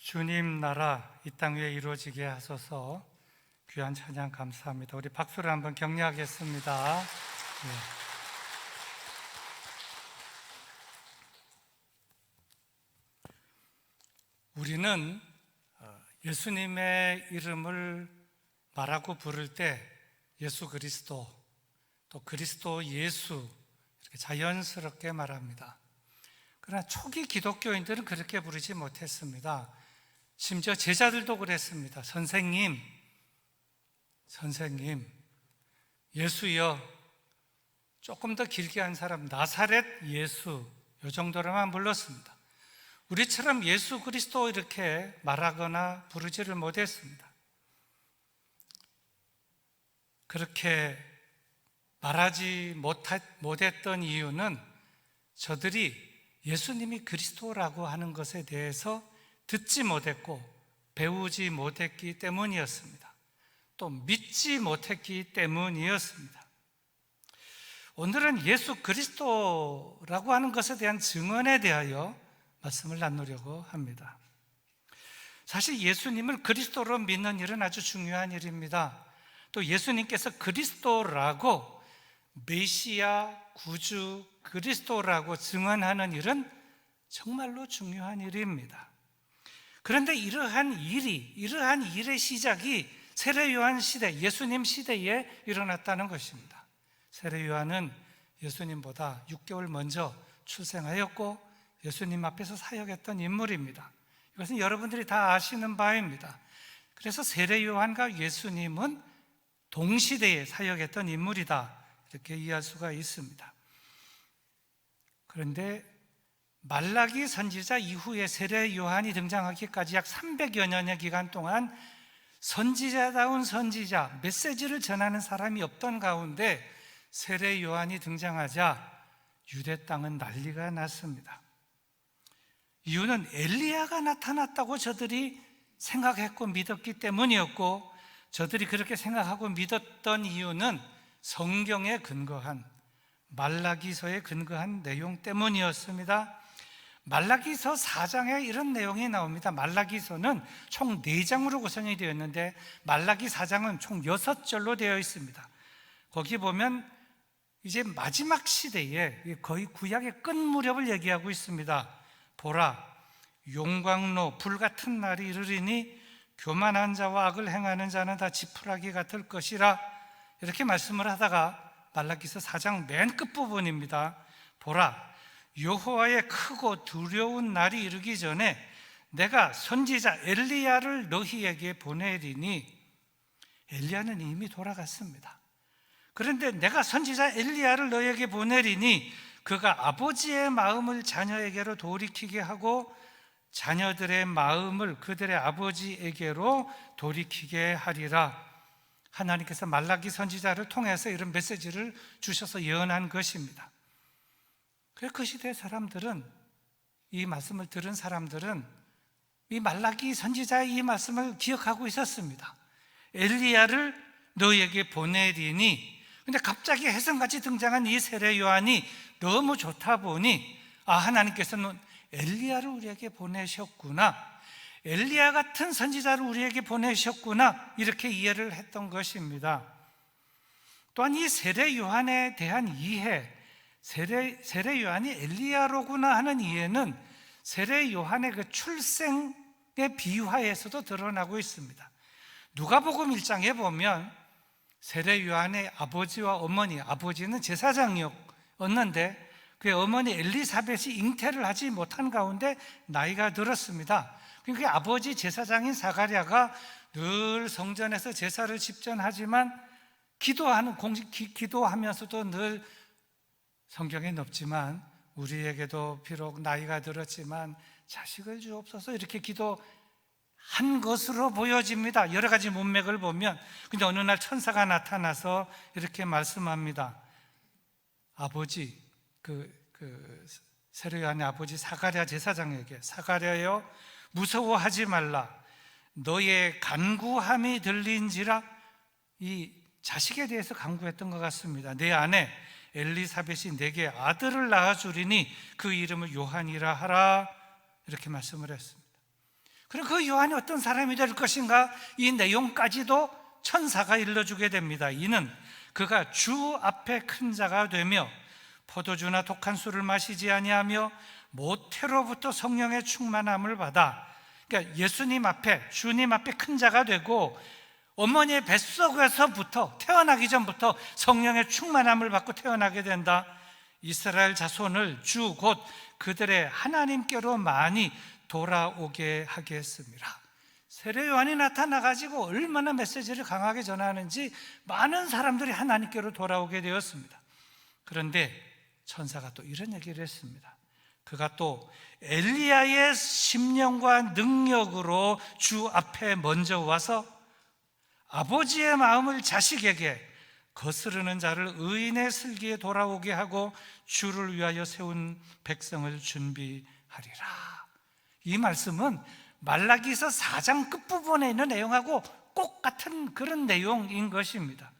주님 나라 이 땅 위에 이루어지게 하소서. 귀한 찬양 감사합니다. 우리 박수를 한번 격려하겠습니다. 네. 우리는 예수님의 이름을 말하고 부를 때 예수 그리스도, 또 그리스도 예수 이렇게 자연스럽게 말합니다. 그러나 초기 기독교인들은 그렇게 부르지 못했습니다. 심지어 제자들도 그랬습니다. 선생님, 예수여. 조금 더 길게 한 사람 나사렛 예수, 이 정도로만 불렀습니다. 우리처럼 예수 그리스도 이렇게 말하거나 부르지를 못했습니다. 그렇게 말하지 못했던 이유는 저들이 예수님이 그리스도라고 하는 것에 대해서 듣지 못했고 배우지 못했기 때문이었습니다. 또 믿지 못했기 때문이었습니다. 오늘은 예수 그리스도라고 하는 것에 대한 증언에 대하여 말씀을 나누려고 합니다. 사실 예수님을 그리스도로 믿는 일은 아주 중요한 일입니다. 또 예수님께서 그리스도라고, 메시아, 구주, 그리스도라고 증언하는 일은 정말로 중요한 일입니다. 그런데 이러한 일의 시작이 세례 요한 시대, 예수님 시대에 일어났다는 것입니다. 세례 요한은 예수님보다 6개월 먼저 출생하였고 예수님 앞에서 사역했던 인물입니다. 이것은 여러분들이 다 아시는 바입니다. 그래서 세례 요한과 예수님은 동시대에 사역했던 인물이다, 이렇게 이해할 수가 있습니다. 그런데 말라기 선지자 이후에 세례 요한이 등장하기까지 약 300여 년의 기간 동안 선지자다운 선지자, 메시지를 전하는 사람이 없던 가운데 세례 요한이 등장하자 유대 땅은 난리가 났습니다. 이유는 엘리야가 나타났다고 저들이 생각했고 믿었기 때문이었고, 저들이 그렇게 생각하고 믿었던 이유는 성경에 근거한, 말라기서에 근거한 내용 때문이었습니다. 말라기서 4장에 이런 내용이 나옵니다. 말라기서는 총 4장으로 구성이 되어 있는데 말라기 4장은 총 6절로 되어 있습니다. 거기 보면 이제 마지막 시대에 거의 구약의 끝 무렵을 얘기하고 있습니다. 보라, 용광로 불같은 날이 이르리니 교만한 자와 악을 행하는 자는 다 지푸라기 같을 것이라, 이렇게 말씀을 하다가 말라기서 4장 맨 끝부분입니다. 보라, 여호와의 크고 두려운 날이 이르기 전에 내가 선지자 엘리야를 너희에게 보내리니, 엘리야는 이미 돌아갔습니다. 그런데 내가 선지자 엘리야를 너희에게 보내리니 그가 아버지의 마음을 자녀에게로 돌이키게 하고 자녀들의 마음을 그들의 아버지에게로 돌이키게 하리라. 하나님께서 말라기 선지자를 통해서 이런 메시지를 주셔서 예언한 것입니다. 그 시대 사람들은, 이 말씀을 들은 사람들은 이 말라기 선지자의 이 말씀을 기억하고 있었습니다. 엘리야를 너희에게 보내리니, 근데 갑자기 혜성같이 등장한 이 세례 요한이 너무 좋다 보니, 하나님께서는 엘리야를 우리에게 보내셨구나, 엘리야 같은 선지자를 우리에게 보내셨구나, 이렇게 이해를 했던 것입니다. 또한 이 세례 요한에 대한 이해, 세례 요한이 엘리야로구나 하는 이해는 세례 요한의 그 출생의 비화에서도 드러나고 있습니다. 누가복음 1장에 보면 세례 요한의 아버지와 어머니, 아버지는 제사장이었는데 그의 어머니 엘리사벳이 잉태를 하지 못한 가운데 나이가 들었습니다. 그러니까 아버지 제사장인 사가랴가 늘 성전에서 제사를 집전하지만 기도하면서도 늘 성경에는 없지만 우리에게도 비록 나이가 들었지만 자식을 주옵소서, 이렇게 기도한 것으로 보여집니다. 여러 가지 문맥을 보면. 근데 어느 날 천사가 나타나서 이렇게 말씀합니다. 아버지, 세례 요한의 아버지 사가랴 제사장에게, 사가랴여 무서워하지 말라, 너의 간구함이 들린지라. 이 자식에 대해서 간구했던 것 같습니다. 내 아내 엘리사벳이 내게 아들을 낳아주리니 그 이름을 요한이라 하라, 이렇게 말씀을 했습니다. 그럼 그 요한이 어떤 사람이 될 것인가? 이 내용까지도 천사가 일러주게 됩니다. 이는 그가 주 앞에 큰 자가 되며 포도주나 독한 술을 마시지 아니하며 모태로부터 성령의 충만함을 받아, 그러니까 예수님 앞에, 주님 앞에 큰 자가 되고 어머니의 뱃속에서부터, 태어나기 전부터 성령의 충만함을 받고 태어나게 된다. 이스라엘 자손을 주 곧 그들의 하나님께로 많이 돌아오게 하겠습니다. 세례 요한이 나타나가지고 얼마나 메시지를 강하게 전하는지 많은 사람들이 하나님께로 돌아오게 되었습니다. 그런데 천사가 또 이런 얘기를 했습니다. 그가 또 엘리야의 심령과 능력으로 주 앞에 먼저 와서 아버지의 마음을 자식에게, 거스르는 자를 의인의 슬기에 돌아오게 하고 주를 위하여 세운 백성을 준비하리라. 이 말씀은 말라기서 4장 끝부분에 있는 내용하고 꼭 같은 그런 내용인 것입니다.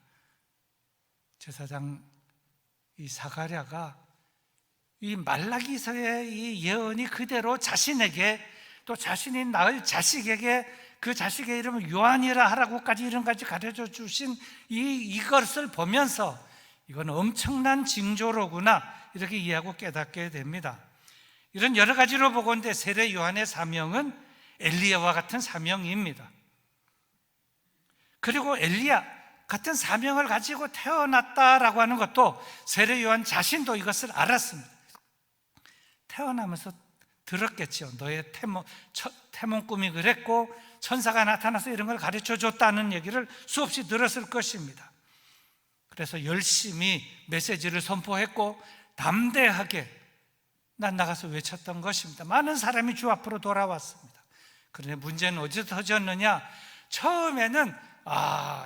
제사장 이 사가랴가 이 말라기서의 이 예언이 그대로 자신에게, 또 자신이 낳을 자식에게, 그 자식의 이름을 요한이라 하라고까지 이름까지 가르쳐 주신 이것을 보면서 이건 엄청난 징조로구나, 이렇게 이해하고 깨닫게 됩니다. 이런 여러 가지로 보건대 세례 요한의 사명은 엘리야와 같은 사명입니다. 그리고 엘리야 같은 사명을 가지고 태어났다라고 하는 것도 세례 요한 자신도 이것을 알았습니다. 태어나면서 들었겠죠. 너의 태몽 꿈이 그랬고 천사가 나타나서 이런 걸 가르쳐 줬다는 얘기를 수없이 들었을 것입니다. 그래서 열심히 메시지를 선포했고 담대하게 난 나가서 외쳤던 것입니다. 많은 사람이 주 앞으로 돌아왔습니다. 그런데 문제는 어디서 터졌느냐? 처음에는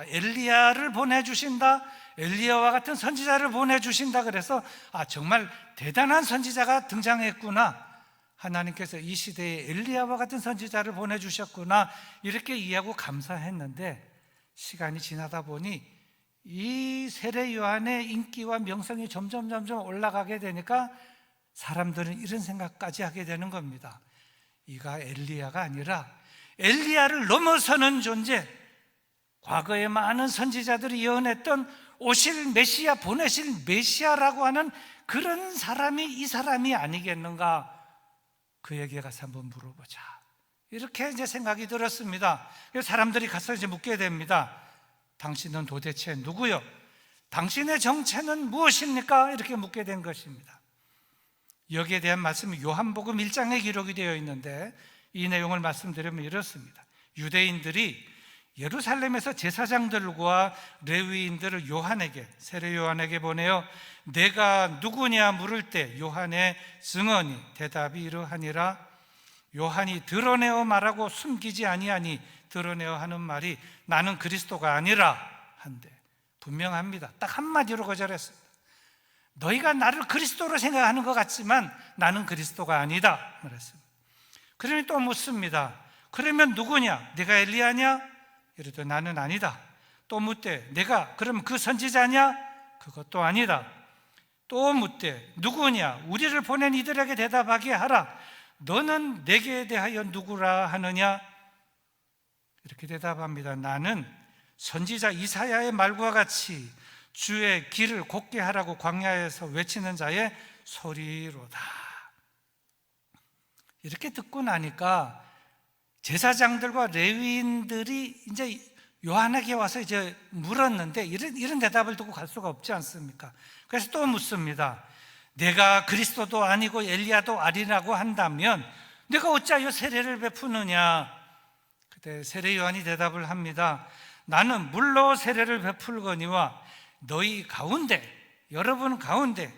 엘리야를 보내주신다, 엘리야와 같은 선지자를 보내주신다, 그래서 정말 대단한 선지자가 등장했구나, 하나님께서 이 시대에 엘리야와 같은 선지자를 보내주셨구나, 이렇게 이해하고 감사했는데 시간이 지나다 보니 이 세례 요한의 인기와 명성이 점점 올라가게 되니까 사람들은 이런 생각까지 하게 되는 겁니다. 이가 엘리야가 아니라 엘리야를 넘어서는 존재, 과거에 많은 선지자들이 예언했던 오실 메시아, 보내실 메시아라고 하는 그런 사람이 이 사람이 아니겠는가, 그에게 가서 한번 물어보자, 이렇게 이제 생각이 들었습니다. 그래서 사람들이 가서 이제 묻게 됩니다. 당신은 도대체 누구요? 당신의 정체는 무엇입니까? 이렇게 묻게 된 것입니다. 여기에 대한 말씀이 요한복음 1장에 기록이 되어 있는데 이 내용을 말씀드리면 이렇습니다. 유대인들이 예루살렘에서 제사장들과 레위인들을 요한에게, 세례 요한에게 보내어 내가 누구냐 물을 때 요한의 증언이 대답이 이러하니라. 요한이 드러내어 말하고 숨기지 아니하니 드러내어 하는 말이 나는 그리스도가 아니라 한데, 분명합니다. 딱 한마디로 거절했습니다. 너희가 나를 그리스도로 생각하는 것 같지만 나는 그리스도가 아니다 그랬습니다. 그러니 또 묻습니다. 그러면 누구냐? 네가 엘리야냐? 이래도 나는 아니다. 또 묻되 내가 그럼 그 선지자냐? 그것도 아니다. 또 묻되 누구냐? 우리를 보낸 이들에게 대답하게 하라. 너는 내게 대하여 누구라 하느냐? 이렇게 대답합니다. 나는 선지자 이사야의 말과 같이 주의 길을 곱게 하라고 광야에서 외치는 자의 소리로다. 이렇게 듣고 나니까 제사장들과 레위인들이 이제 요한에게 와서 이제 물었는데 이런 대답을 듣고 갈 수가 없지 않습니까? 그래서 또 묻습니다. 내가 그리스도도 아니고 엘리야도 아니라고 한다면 내가 어찌하여 세례를 베푸느냐? 그때 세례 요한이 대답을 합니다. 나는 물로 세례를 베풀거니와 너희 가운데, 여러분 가운데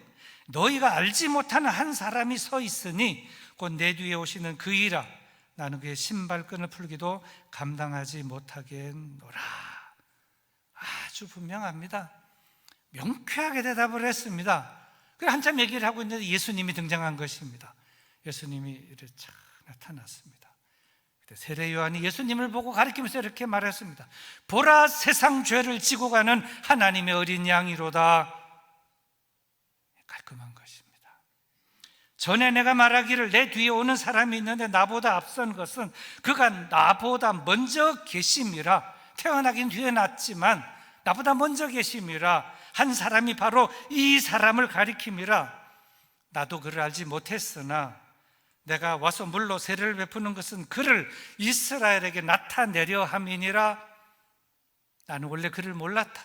너희가 알지 못하는 한 사람이 서 있으니 곧 내 뒤에 오시는 그이라. 나는 그의 신발끈을 풀기도 감당하지 못하겠노라. 아주 분명합니다. 명쾌하게 대답을 했습니다. 그래서 한참 얘기를 하고 있는데 예수님이 등장한 것입니다. 예수님이 이렇게 쫙 나타났습니다. 세례 요한이 예수님을 보고 가리키면서 이렇게 말했습니다. 보라, 세상 죄를 지고 가는 하나님의 어린 양이로다. 깔끔한 것입니다. 전에 내가 말하기를 내 뒤에 오는 사람이 있는데 나보다 앞선 것은 그가 나보다 먼저 계심이라. 태어나긴 뒤에 났지만 나보다 먼저 계심이라. 한 사람이 바로 이 사람을 가리킴이라. 나도 그를 알지 못했으나 내가 와서 물로 세례를 베푸는 것은 그를 이스라엘에게 나타내려 함이니라. 나는 원래 그를 몰랐다.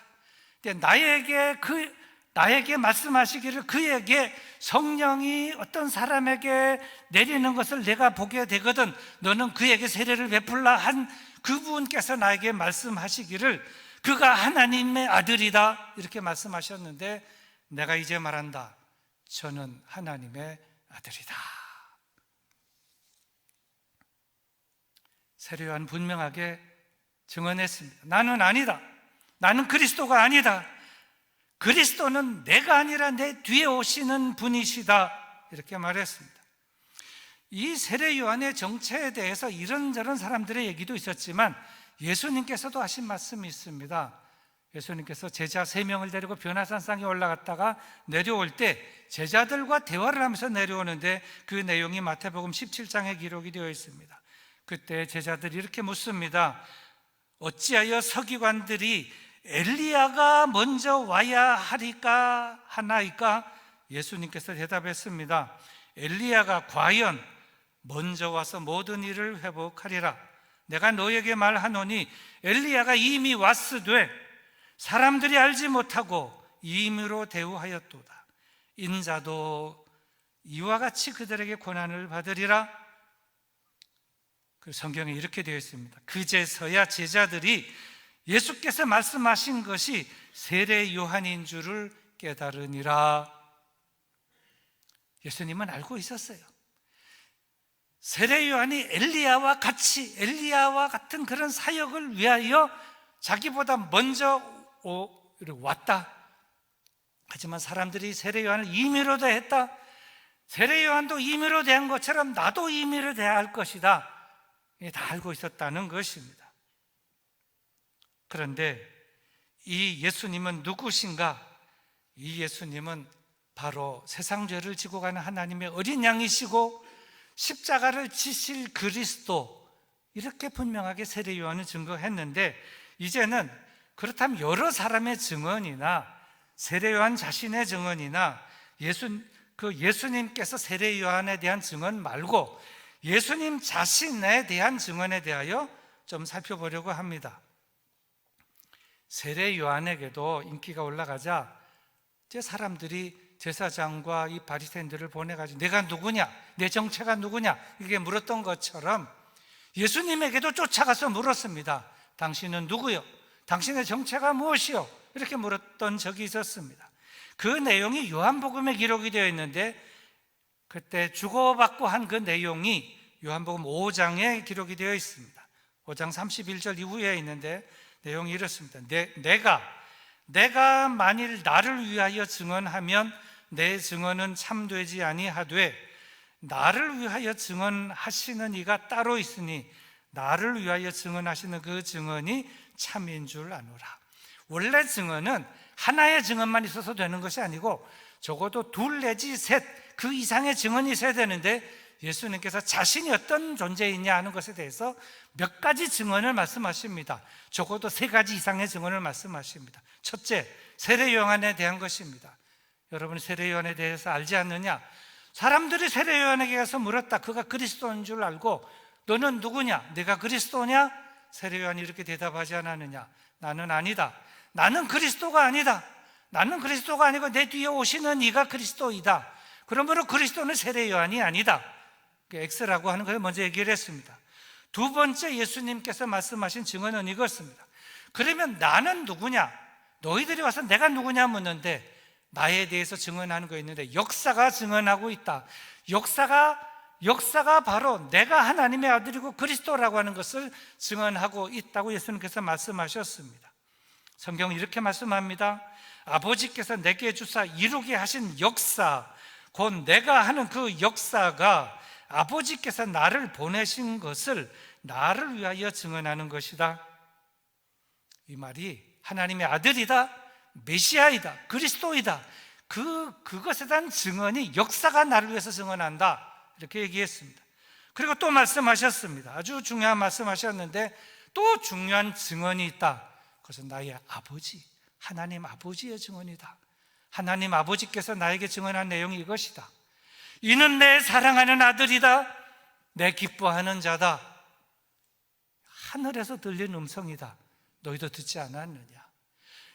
나에게 말씀하시기를 그에게 성령이 어떤 사람에게 내리는 것을 내가 보게 되거든 너는 그에게 세례를 베풀라 한 그분께서 나에게 말씀하시기를 그가 하나님의 아들이다 이렇게 말씀하셨는데 내가 이제 말한다. 저는 하나님의 아들이다. 세례 요한은 분명하게 증언했습니다. 나는 아니다. 나는 그리스도가 아니다. 그리스도는 내가 아니라 내 뒤에 오시는 분이시다 이렇게 말했습니다. 이 세례 요한의 정체에 대해서 이런저런 사람들의 얘기도 있었지만 예수님께서도 하신 말씀이 있습니다. 예수님께서 제자 3명을 데리고 변화산상에 올라갔다가 내려올 때 제자들과 대화를 하면서 내려오는데 그 내용이 마태복음 17장에 기록이 되어 있습니다. 그때 제자들이 이렇게 묻습니다. 어찌하여 서기관들이 엘리야가 먼저 와야 하나이까? 예수님께서 대답했습니다. 엘리야가 과연 먼저 와서 모든 일을 회복하리라. 내가 너에게 말하노니 엘리야가 이미 왔으되 사람들이 알지 못하고 임의로 대우하였도다. 인자도 이와 같이 그들에게 고난을 받으리라. 그 성경에 이렇게 되어 있습니다. 그제서야 제자들이 예수께서 말씀하신 것이 세례 요한인 줄을 깨달으니라. 예수님은 알고 있었어요. 세례 요한이 엘리야와 같은 그런 사역을 위하여 자기보다 먼저 왔다. 하지만 사람들이 세례 요한을 임의로 대했다. 세례 요한도 임의로 대한 것처럼 나도 임의로 대할 것이다. 다 알고 있었다는 것입니다. 그런데 이 예수님은 누구신가? 이 예수님은 바로 세상 죄를 지고 가는 하나님의 어린 양이시고 십자가를 지실 그리스도, 이렇게 분명하게 세례 요한은 증거했는데 이제는 그렇다면 여러 사람의 증언이나 세례 요한 자신의 증언이나 예수님께서 세례 요한에 대한 증언 말고 예수님 자신에 대한 증언에 대하여 좀 살펴보려고 합니다. 세례 요한에게도 인기가 올라가자 이제 사람들이 제사장과 이 바리새인들을 보내가지고 내가 누구냐? 내 정체가 누구냐? 이게 물었던 것처럼 예수님에게도 쫓아가서 물었습니다. 당신은 누구요? 당신의 정체가 무엇이요? 이렇게 물었던 적이 있었습니다. 그 내용이 요한복음에 기록이 되어 있는데 그때 주고받고 한 그 내용이 요한복음 5장에 기록이 되어 있습니다. 5장 31절 이후에 있는데 내용이 이렇습니다. 내가 만일 나를 위하여 증언하면 내 증언은 참되지 아니하되 나를 위하여 증언하시는 이가 따로 있으니 나를 위하여 증언하시는 그 증언이 참인 줄 아노라. 원래 증언은 하나의 증언만 있어서 되는 것이 아니고 적어도 둘 내지 셋, 그 이상의 증언이 있어야 되는데 예수님께서 자신이 어떤 존재이냐 하는 것에 대해서 몇 가지 증언을 말씀하십니다. 적어도 3가지 이상의 증언을 말씀하십니다. 첫째, 세례 요한에 대한 것입니다. 여러분 세례 요한에 대해서 알지 않느냐? 사람들이 세례 요한에게 가서 물었다. 그가 그리스도인 줄 알고 너는 누구냐? 내가 그리스도냐? 세례 요한이 이렇게 대답하지 않았느냐? 나는 아니다. 나는 그리스도가 아니다. 나는 그리스도가 아니고 내 뒤에 오시는 이가 그리스도이다. 그러므로 그리스도는 세례 요한이 아니다. X라고 하는 것을 먼저 얘기를 했습니다. 두 번째 예수님께서 말씀하신 증언은 이것입니다. 그러면 나는 누구냐? 너희들이 와서 내가 누구냐 묻는데 나에 대해서 증언하는 거 있는데 역사가 증언하고 있다. 역사가 바로 내가 하나님의 아들이고 그리스도라고 하는 것을 증언하고 있다고 예수님께서 말씀하셨습니다. 성경은 이렇게 말씀합니다. 아버지께서 내게 주사 이루게 하신 역사, 곧 내가 하는 그 역사가 아버지께서 나를 보내신 것을 나를 위하여 증언하는 것이다. 이 말이 하나님의 아들이다, 메시아이다, 그리스도이다, 그것에 대한 증언이 역사가 나를 위해서 증언한다, 이렇게 얘기했습니다. 그리고 또 말씀하셨습니다. 아주 중요한 말씀하셨는데 또 중요한 증언이 있다. 그것은 나의 아버지, 하나님 아버지의 증언이다. 하나님 아버지께서 나에게 증언한 내용이 이것이다. 이는 내 사랑하는 아들이다. 내 기뻐하는 자다. 하늘에서 들린 음성이다. 너희도 듣지 않았느냐?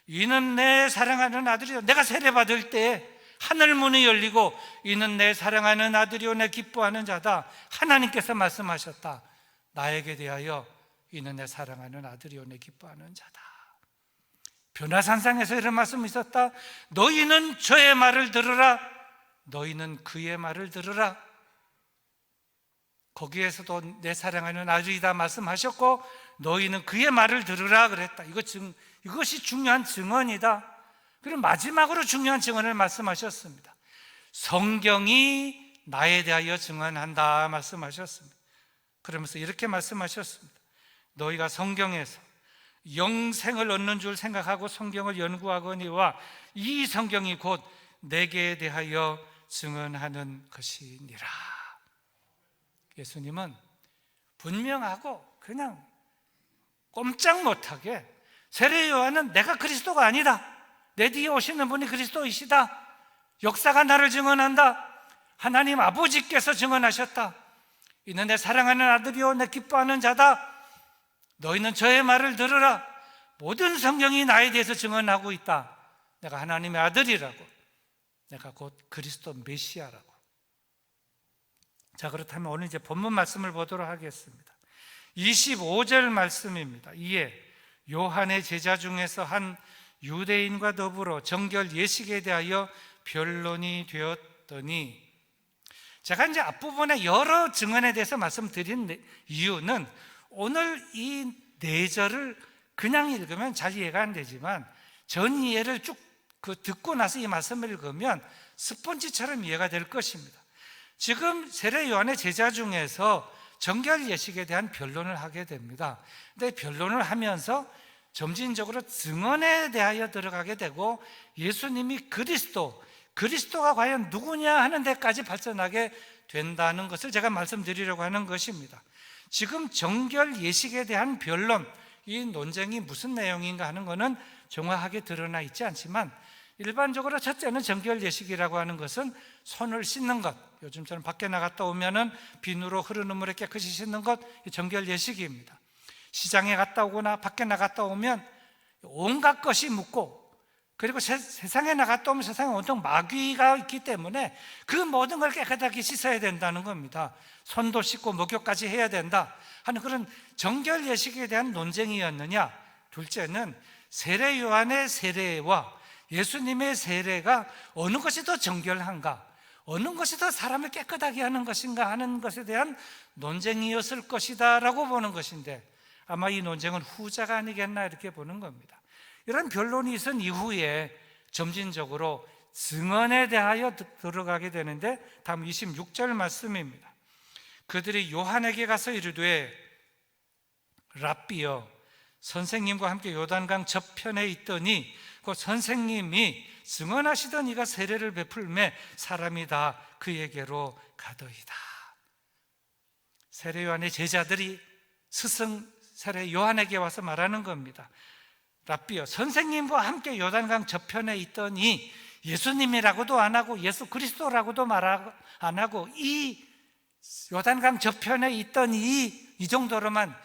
이는 내 사랑하는 아들이다. 내가 세례받을 때 하늘 문이 열리고 이는 내 사랑하는 아들이요 내 기뻐하는 자다. 하나님께서 말씀하셨다. 나에게 대하여 이는 내 사랑하는 아들이요 내 기뻐하는 자다. 변화산상에서 이런 말씀이 있었다. 너희는 저의 말을 들으라. 너희는 그의 말을 들으라. 거기에서도 내 사랑하는 아들이다 말씀하셨고 너희는 그의 말을 들으라 그랬다. 이것이 중요한 증언이다. 그리고 마지막으로 중요한 증언을 말씀하셨습니다. 성경이 나에 대하여 증언한다 말씀하셨습니다. 그러면서 이렇게 말씀하셨습니다. 너희가 성경에서 영생을 얻는 줄 생각하고 성경을 연구하거니와 이 성경이 곧 내게 대하여 증언하는 것이니라. 예수님은 분명하고 그냥 꼼짝 못하게 세례 요한은 내가 그리스도가 아니다. 내 뒤에 오시는 분이 그리스도이시다. 역사가 나를 증언한다. 하나님 아버지께서 증언하셨다. 이는 내 사랑하는 아들이요 내 기뻐하는 자다. 너희는 저의 말을 들으라. 모든 성경이 나에 대해서 증언하고 있다. 내가 하나님의 아들이라고. 내가 곧 그리스도 메시아라고. 자, 그렇다면 오늘 이제 본문 말씀을 보도록 하겠습니다. 25절 말씀입니다. 이에 요한의 제자 중에서 한 유대인과 더불어 정결 예식에 대하여 변론이 되었더니, 제가 이제 앞부분에 여러 증언에 대해서 말씀드린 이유는 오늘 이 4절을 그냥 읽으면 잘 이해가 안 되지만 전 이해를 쭉 듣고 나서 이 말씀을 읽으면 스펀지처럼 이해가 될 것입니다. 지금 세례 요한의 제자 중에서 정결 예식에 대한 변론을 하게 됩니다. 근데 변론을 하면서 점진적으로 증언에 대하여 들어가게 되고 예수님이 그리스도가 과연 누구냐 하는 데까지 발전하게 된다는 것을 제가 말씀드리려고 하는 것입니다. 지금 정결 예식에 대한 변론, 이 논쟁이 무슨 내용인가 하는 것은 정확하게 드러나 있지 않지만 일반적으로 첫째는 정결 예식이라고 하는 것은 손을 씻는 것, 요즘처럼 밖에 나갔다 오면은 비누로 흐르는 물에 깨끗이 씻는 것, 정결 예식입니다. 시장에 갔다 오거나 밖에 나갔다 오면 온갖 것이 묻고, 그리고 세상에 나갔다 오면 세상에 온통 마귀가 있기 때문에 그 모든 걸 깨끗하게 씻어야 된다는 겁니다. 손도 씻고 목욕까지 해야 된다 하는 그런 정결 예식에 대한 논쟁이었느냐, 둘째는 세례 요한의 세례와 예수님의 세례가 어느 것이 더 정결한가, 어느 것이 더 사람을 깨끗하게 하는 것인가 하는 것에 대한 논쟁이었을 것이다 라고 보는 것인데, 아마 이 논쟁은 후자가 아니겠나 이렇게 보는 겁니다. 이런 변론이 있은 이후에 점진적으로 증언에 대하여 들어가게 되는데, 다음 26절 말씀입니다. 그들이 요한에게 가서 이르되 랍비여, 선생님과 함께 요단강 저편에 있더니 그 선생님이 증언하시던 이가 세례를 베풀매 사람이 다 그에게로 가더이다. 세례 요한의 제자들이 스승 세례 요한에게 와서 말하는 겁니다. 랍비여, 선생님과 함께 요단강 저편에 있더니, 예수님이라고도 안 하고 예수 그리스도라고도 말 안 하고 이 요단강 저편에 있더니 이 정도로만,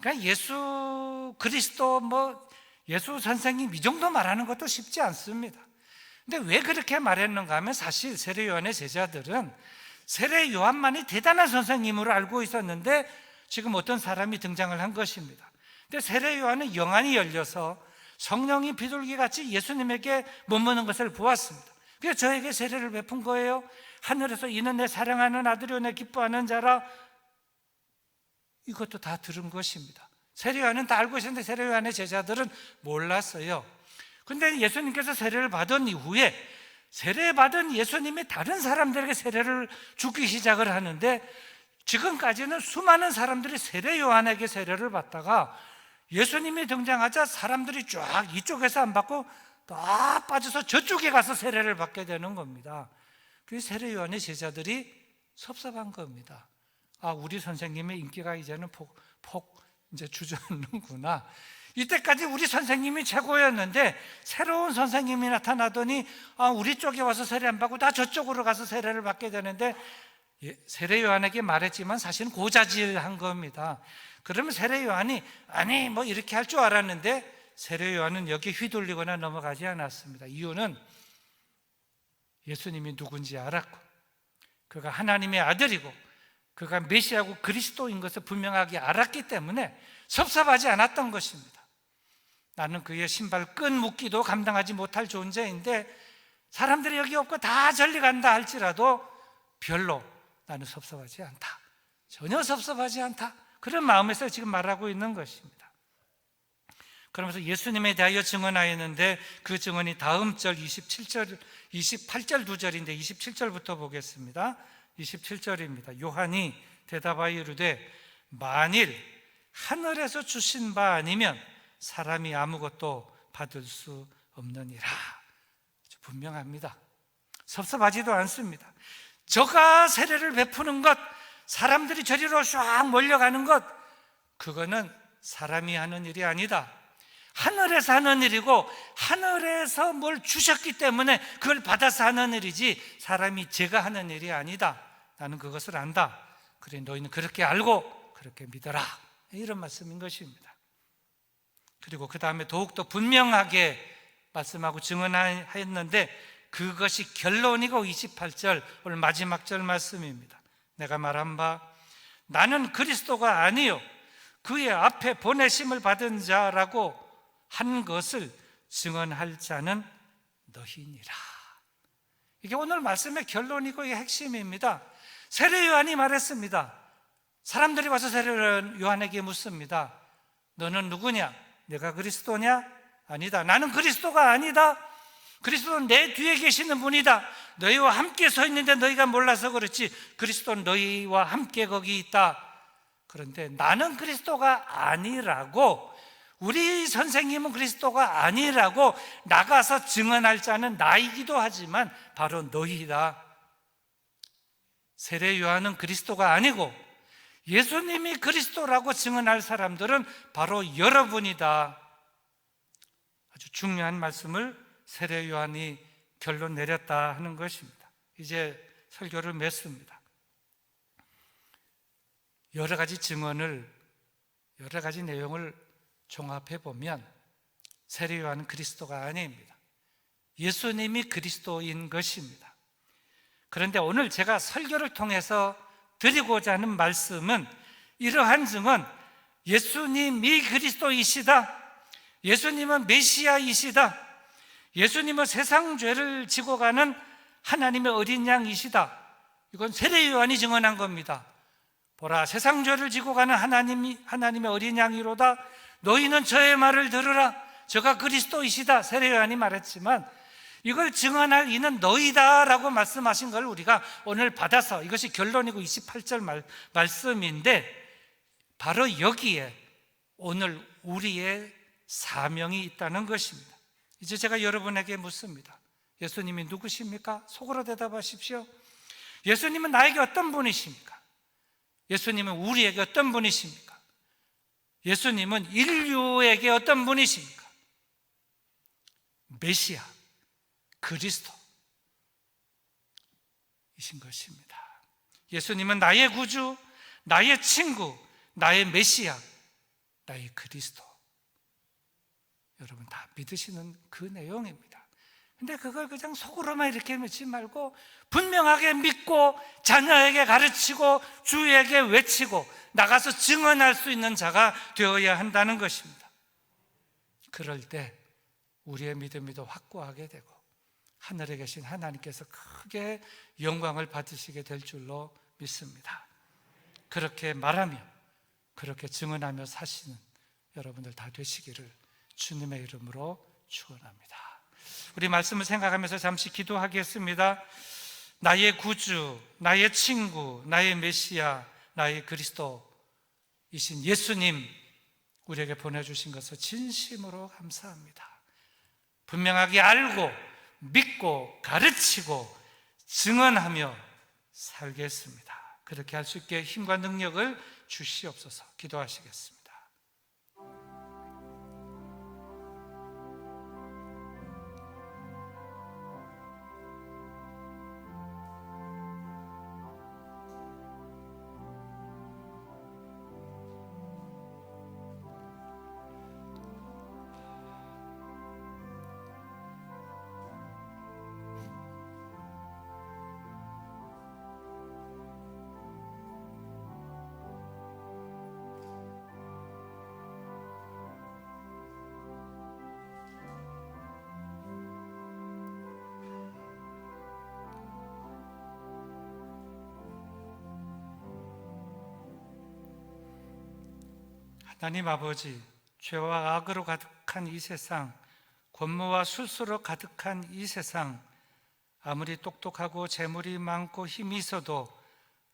그러니까 예수 그리스도 예수 선생님 이 정도 말하는 것도 쉽지 않습니다. 근데 왜 그렇게 말했는가 하면, 사실 세례 요한의 제자들은 세례 요한만이 대단한 선생님으로 알고 있었는데 지금 어떤 사람이 등장을 한 것입니다. 근데 세례 요한은 영안이 열려서 성령이 비둘기같이 예수님에게 머무는 것을 보았습니다. 그래서 저에게 세례를 베푼 거예요. 하늘에서 이는 내 사랑하는 아들이요 내 기뻐하는 자라, 이것도 다 들은 것입니다. 세례 요한은 다 알고 있었는데 세례 요한의 제자들은 몰랐어요. 근데 예수님께서 세례를 받은 이후에 세례받은 예수님이 다른 사람들에게 세례를 주기 시작을 하는데, 지금까지는 수많은 사람들이 세례 요한에게 세례를 받다가 예수님이 등장하자 사람들이 쫙 이쪽에서 안 받고 딱 빠져서 저쪽에 가서 세례를 받게 되는 겁니다. 그 세례 요한의 제자들이 섭섭한 겁니다. 아, 우리 선생님의 인기가 이제는 폭 이제 주저하는구나. 이때까지 우리 선생님이 최고였는데 새로운 선생님이 나타나더니 우리 쪽에 와서 세례 안 받고 다 저쪽으로 가서 세례를 받게 되는데, 세례 요한에게 말했지만 사실은 고자질한 겁니다. 그러면 세례 요한이 아니 뭐 이렇게 할 줄 알았는데 세례 요한은 여기 휘둘리거나 넘어가지 않았습니다. 이유는 예수님이 누군지 알았고, 그가 하나님의 아들이고 그가 메시아고 그리스도인 것을 분명하게 알았기 때문에 섭섭하지 않았던 것입니다. 나는 그의 신발 끈 묶기도 감당하지 못할 존재인데 사람들이 여기 없고 다 저리 간다 할지라도 별로 나는 섭섭하지 않다, 전혀 섭섭하지 않다, 그런 마음에서 지금 말하고 있는 것입니다. 그러면서 예수님에 대하여 증언하였는데 그 증언이 다음 절 28절 두 절인데 27절부터 보겠습니다. 27절입니다. 요한이 대답하여 이르되 만일 하늘에서 주신 바 아니면 사람이 아무것도 받을 수 없느니라. 분명합니다. 섭섭하지도 않습니다. 저가 세례를 베푸는 것, 사람들이 저리로 쫙 몰려가는 것, 그거는 사람이 하는 일이 아니다. 하늘에서 하는 일이고 하늘에서 뭘 주셨기 때문에 그걸 받아서 하는 일이지 사람이 제가 하는 일이 아니다. 나는 그것을 안다. 그래 너희는 그렇게 알고 그렇게 믿어라. 이런 말씀인 것입니다. 그리고 그 다음에 더욱더 분명하게 말씀하고 증언하였는데 그것이 결론이고 28절 오늘 마지막 절 말씀입니다. 내가 말한 바 나는 그리스도가 아니요 그의 앞에 보내심을 받은 자라고 한 것을 증언할 자는 너희니라. 이게 오늘 말씀의 결론이고 핵심입니다. 세례 요한이 말했습니다. 사람들이 와서 세례 요한에게 묻습니다. 너는 누구냐? 내가 그리스도냐? 아니다. 나는 그리스도가 아니다. 그리스도는 내 뒤에 계시는 분이다. 너희와 함께 서 있는데 너희가 몰라서 그렇지 그리스도는 너희와 함께 거기 있다. 그런데 나는 그리스도가 아니라고, 우리 선생님은 그리스도가 아니라고 나가서 증언할 자는 나이기도 하지만 바로 너희다. 세례 요한은 그리스도가 아니고 예수님이 그리스도라고 증언할 사람들은 바로 여러분이다. 아주 중요한 말씀을 세례 요한이 결론 내렸다 하는 것입니다. 이제 설교를 맺습니다. 여러 가지 증언을, 여러 가지 내용을 종합해 보면 세례 요한은 그리스도가 아닙니다. 예수님이 그리스도인 것입니다. 그런데 오늘 제가 설교를 통해서 드리고자 하는 말씀은 이러한 증언, 예수님이 그리스도이시다, 예수님은 메시아이시다, 예수님은 세상 죄를 지고 가는 하나님의 어린 양이시다, 이건 세례 요한이 증언한 겁니다. 보라, 세상 죄를 지고 가는 하나님의 어린 양이로다. 너희는 저의 말을 들으라. 저가 그리스도이시다. 세례 요한이 말했지만 이걸 증언할 이는 너희다라고 말씀하신 걸 우리가 오늘 받아서, 이것이 결론이고 28절 말씀인데 바로 여기에 오늘 우리의 사명이 있다는 것입니다. 이제 제가 여러분에게 묻습니다. 예수님이 누구십니까? 속으로 대답하십시오. 예수님은 나에게 어떤 분이십니까? 예수님은 우리에게 어떤 분이십니까? 예수님은 인류에게 어떤 분이십니까? 메시아, 그리스도이신 것입니다. 예수님은 나의 구주, 나의 친구, 나의 메시아, 나의 그리스도. 여러분 다 믿으시는 그 내용입니다. 근데 그걸 그냥 속으로만 이렇게 믿지 말고 분명하게 믿고 자녀에게 가르치고 주에게 외치고 나가서 증언할 수 있는 자가 되어야 한다는 것입니다. 그럴 때 우리의 믿음이 더 확고하게 되고 하늘에 계신 하나님께서 크게 영광을 받으시게 될 줄로 믿습니다. 그렇게 말하며 그렇게 증언하며 사시는 여러분들 다 되시기를 주님의 이름으로 축원합니다. 우리 말씀을 생각하면서 잠시 기도하겠습니다. 나의 구주, 나의 친구, 나의 메시아, 나의 그리스도이신 예수님 우리에게 보내주신 것을 진심으로 감사합니다. 분명하게 알고 믿고 가르치고 증언하며 살겠습니다. 그렇게 할 수 있게 힘과 능력을 주시옵소서. 기도하시겠습니다. 하나님 아버지, 죄와 악으로 가득한 이 세상, 권모와 술수로 가득한 이 세상, 아무리 똑똑하고 재물이 많고 힘이 있어도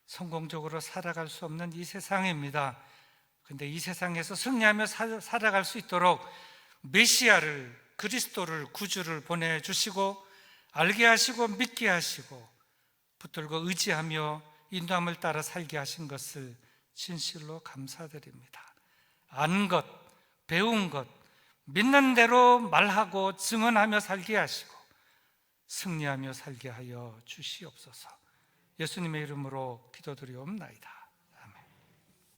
성공적으로 살아갈 수 없는 이 세상입니다. 그런데 이 세상에서 승리하며 살아갈 수 있도록 메시아를, 그리스도를, 구주를 보내주시고 알게 하시고 믿게 하시고 붙들고 의지하며 인도함을 따라 살게 하신 것을 진실로 감사드립니다. 아는 것, 배운 것, 믿는 대로 말하고 증언하며 살게 하시고 승리하며 살게 하여 주시옵소서. 예수님의 이름으로 기도드리옵나이다.